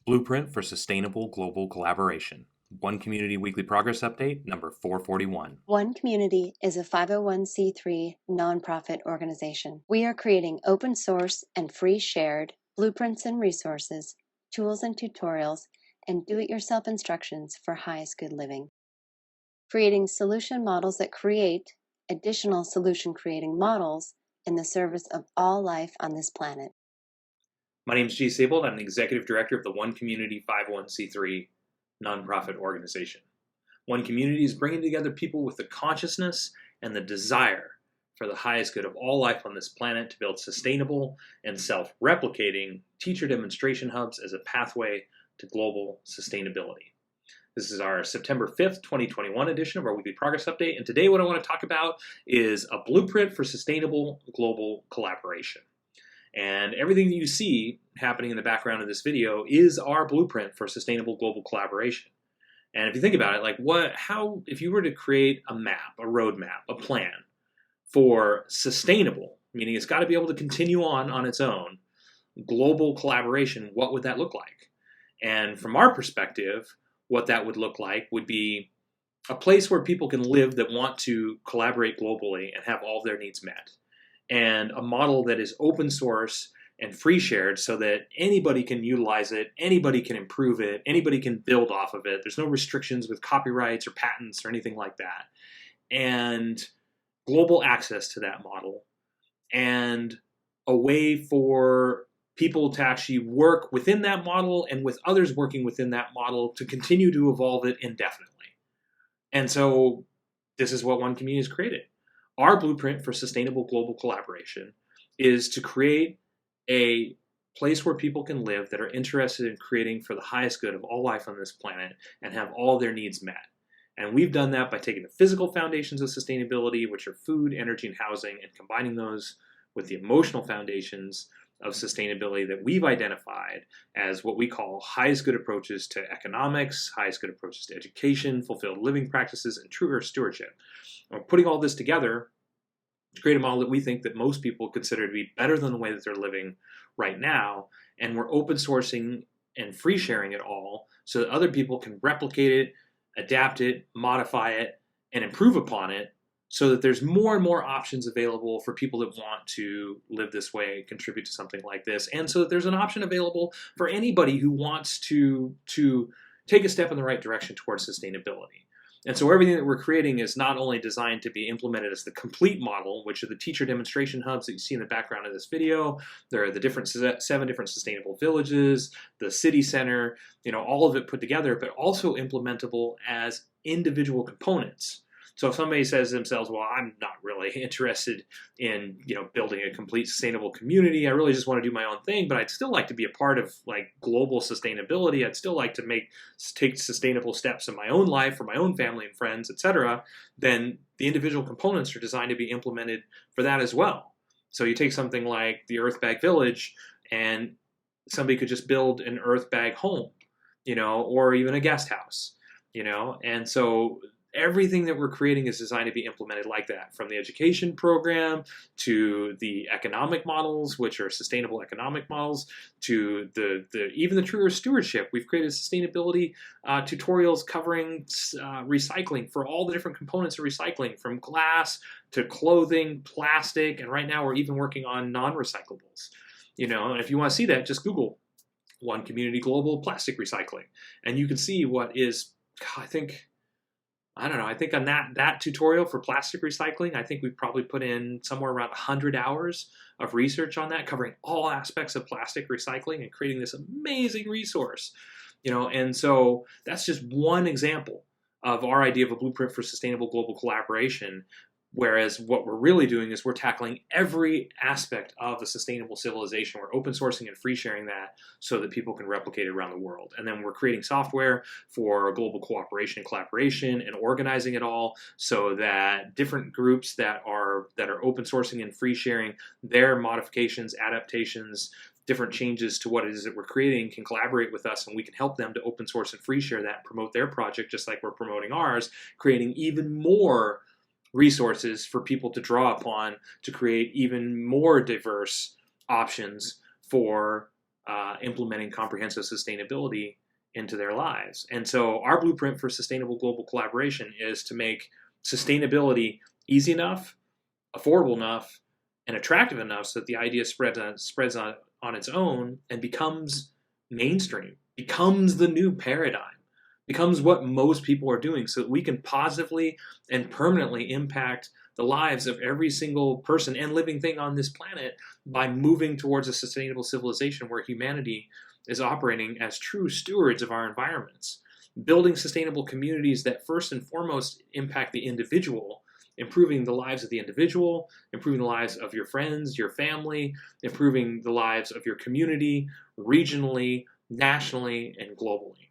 Blueprint for Sustainable Global Collaboration. One Community Weekly Progress Update, number 441. One Community is a 501c3 nonprofit organization. We are creating open source and free shared blueprints and resources, tools and tutorials, and do-it-yourself instructions for highest good living. Creating solution models that create additional solution-creating models in the service of all life on this planet. My name is G. Sable. I'm the Executive Director of the One Community 501c3 nonprofit organization. One Community is bringing together people with the consciousness and the desire for the highest good of all life on this planet to build sustainable and self-replicating teacher demonstration hubs as a pathway to global sustainability. This is our September 5th, 2021 edition of our Weekly Progress Update, and today what I want to talk about is a blueprint for sustainable global collaboration. And everything that you see happening in the background of this video is our blueprint for sustainable global collaboration. And if you think about it, if you were to create a map, a roadmap, a plan for sustainable, meaning it's got to be able to continue on its own, global collaboration, what would that look like? And from our perspective, what that would look like would be a place where people can live that want to collaborate globally and have all their needs met. And a model that is open source and free shared so that anybody can utilize it, anybody can improve it, anybody can build off of it. There's no restrictions with copyrights or patents or anything like that. And global access to that model and a way for people to actually work within that model and with others working within that model to continue to evolve it indefinitely. And so this is what One Community has created. Our blueprint for sustainable global collaboration is to create a place where people can live that are interested in creating for the highest good of all life on this planet and have all their needs met. And we've done that by taking the physical foundations of sustainability, which are food, energy, and housing, and combining those with the emotional foundations of sustainability that we've identified as what we call highest good approaches to economics, highest good approaches to education, fulfilled living practices, and true earth stewardship. And we're putting all this together to create a model that we think that most people consider to be better than the way that they're living right now. And we're open sourcing and free sharing it all so that other people can replicate it, adapt it, modify it, and improve upon it so that there's more and more options available for people that want to live this way, contribute to something like this. And so that there's an option available for anybody who wants to take a step in the right direction towards sustainability. And so everything that we're creating is not only designed to be implemented as the complete model, which are the teacher demonstration hubs that you see in the background of this video. There are the 7 different sustainable villages, the city center, all of it put together, but also implementable as individual components. So if somebody says to themselves, well, I'm not really interested in building a complete sustainable community. I really just want to do my own thing, but I'd still like to be a part of global sustainability. I'd still like to take sustainable steps in my own life for my own family and friends, etc. Then the individual components are designed to be implemented for that as well. So you take something like the Earth Bag Village, and somebody could just build an Earth Bag home, or even a guest house, and so everything that we're creating is designed to be implemented like that, from the education program to the economic models, which are sustainable economic models, to even the true earth stewardship. We've created sustainability tutorials covering recycling for all the different components of recycling, from glass to clothing, plastic, and right now we're even working on non-recyclables. And if you want to see that, just Google One Community Global Plastic Recycling, and you can see what is, I think on that tutorial for plastic recycling, I think we've probably put in somewhere around 100 hours of research on that, covering all aspects of plastic recycling and creating this amazing resource. And so that's just one example of our idea of a blueprint for sustainable global collaboration. Whereas what we're really doing is we're tackling every aspect of a sustainable civilization. We're open sourcing and free sharing that so that people can replicate it around the world. And then we're creating software for global cooperation and collaboration and organizing it all so that different groups that are open sourcing and free sharing their modifications, adaptations, different changes to what it is that we're creating can collaborate with us, and we can help them to open source and free share that and promote their project just like we're promoting ours, creating even more resources for people to draw upon to create even more diverse options for implementing comprehensive sustainability into their lives. And so our blueprint for sustainable global collaboration is to make sustainability easy enough, affordable enough, and attractive enough so that the idea spreads on its own and becomes mainstream, becomes the new paradigm, becomes what most people are doing, so that we can positively and permanently impact the lives of every single person and living thing on this planet by moving towards a sustainable civilization where humanity is operating as true stewards of our environments, building sustainable communities that first and foremost impact the individual, improving the lives of the individual, improving the lives of your friends, your family, improving the lives of your community, regionally, nationally, and globally.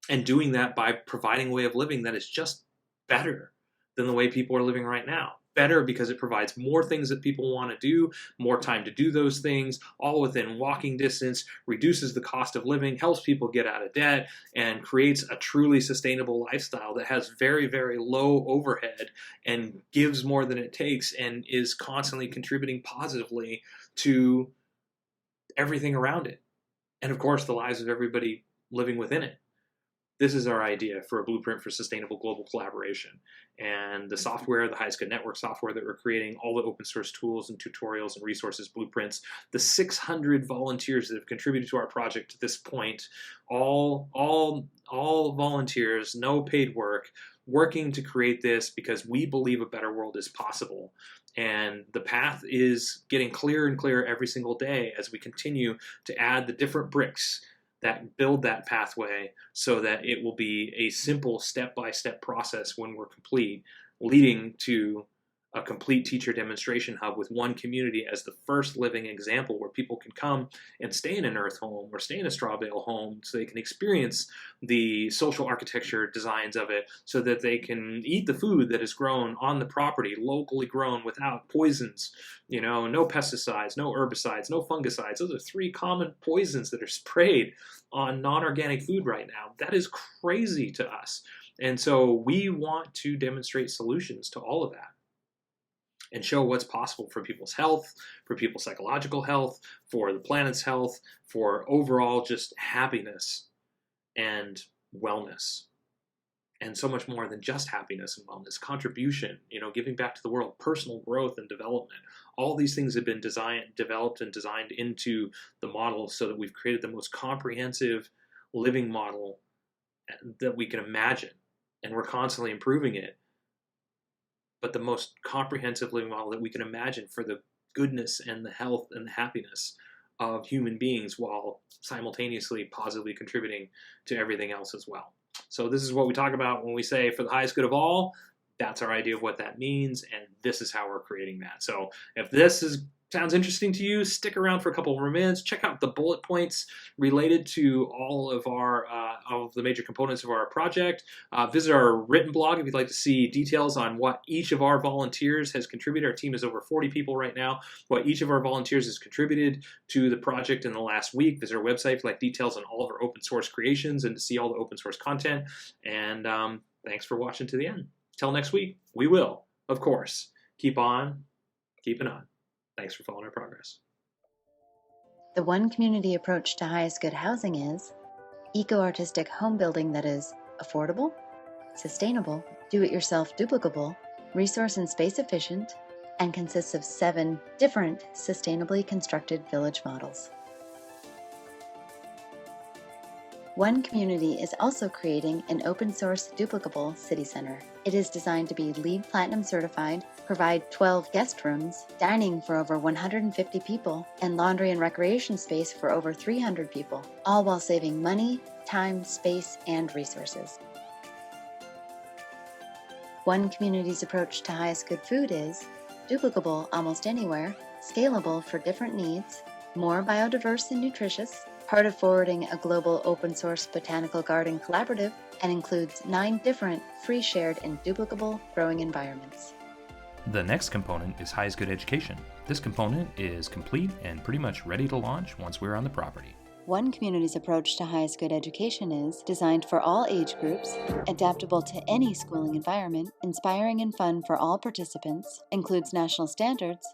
And doing that by providing a way of living that is just better than the way people are living right now. Better because it provides more things that people want to do, more time to do those things, all within walking distance, reduces the cost of living, helps people get out of debt, and creates a truly sustainable lifestyle that has very, very low overhead and gives more than it takes and is constantly contributing positively to everything around it. And of course, the lives of everybody living within it. This is our idea for a blueprint for sustainable global collaboration. And the software, the Highest Good Network software that we're creating, all the open source tools and tutorials and resources, blueprints, the 600 volunteers that have contributed to our project to this point, all volunteers, no paid work, working to create this because we believe a better world is possible. And the path is getting clearer and clearer every single day as we continue to add the different bricks that build that pathway so that it will be a simple step-by-step process when we're complete, leading to a complete teacher demonstration hub with one community as the first living example where people can come and stay in an earth home or stay in a straw bale home so they can experience the social architecture designs of it, so that they can eat the food that is grown on the property, locally grown without poisons, no pesticides, no herbicides, no fungicides. Those are 3 common poisons that are sprayed on non-organic food right now. That is crazy to us. And so we want to demonstrate solutions to all of that and show what's possible for people's health, for people's psychological health, for the planet's health, for overall just happiness and wellness. And so much more than just happiness and wellness, contribution, giving back to the world, personal growth and development. All these things have been developed and designed into the model so that we've created the most comprehensive living model that we can imagine. And we're constantly improving it. But the most comprehensive living model that we can imagine for the goodness and the health and the happiness of human beings, while simultaneously positively contributing to everything else as well. So this is what we talk about when we say for the highest good of all. That's our idea of what that means, and this is how we're creating that. So if this sounds interesting to you, stick around for a couple more minutes. Check out the bullet points related to all of the major components of our project. Visit our written blog if you'd like to see details on what each of our volunteers has contributed. Our team is over 40 people right now. What each of our volunteers has contributed to the project in the last week. Visit our website for details on all of our open source creations and to see all the open source content. And thanks for watching to the end. Till next week, we will, of course, keep on keeping on. Thanks for following our progress. The one community approach to highest good housing is eco-artistic home building that is affordable, sustainable, do-it-yourself duplicable, resource and space efficient, and consists of 7 different sustainably constructed village models. One Community is also creating an open-source duplicable city center. It is designed to be LEED Platinum certified, provide 12 guest rooms, dining for over 150 people, and laundry and recreation space for over 300 people, all while saving money, time, space, and resources. One Community's approach to highest good food is duplicable almost anywhere, scalable for different needs, more biodiverse and nutritious, part of forwarding a global open-source botanical garden collaborative, and includes 9 different free, shared, and duplicable growing environments. The next component is Highest Good Education. This component is complete and pretty much ready to launch once we're on the property. One Community's approach to highest good education is designed for all age groups, adaptable to any schooling environment, inspiring and fun for all participants, includes national standards,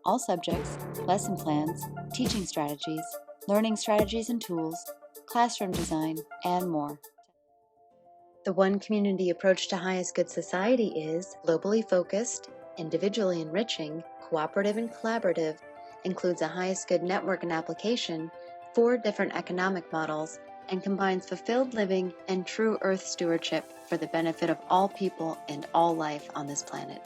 all subjects, lesson plans, teaching strategies, learning strategies and tools, classroom design, and more. The One Community approach to highest good society is globally focused, individually enriching, cooperative and collaborative, includes a highest good network and application, 4 different economic models, and combines fulfilled living and true earth stewardship for the benefit of all people and all life on this planet.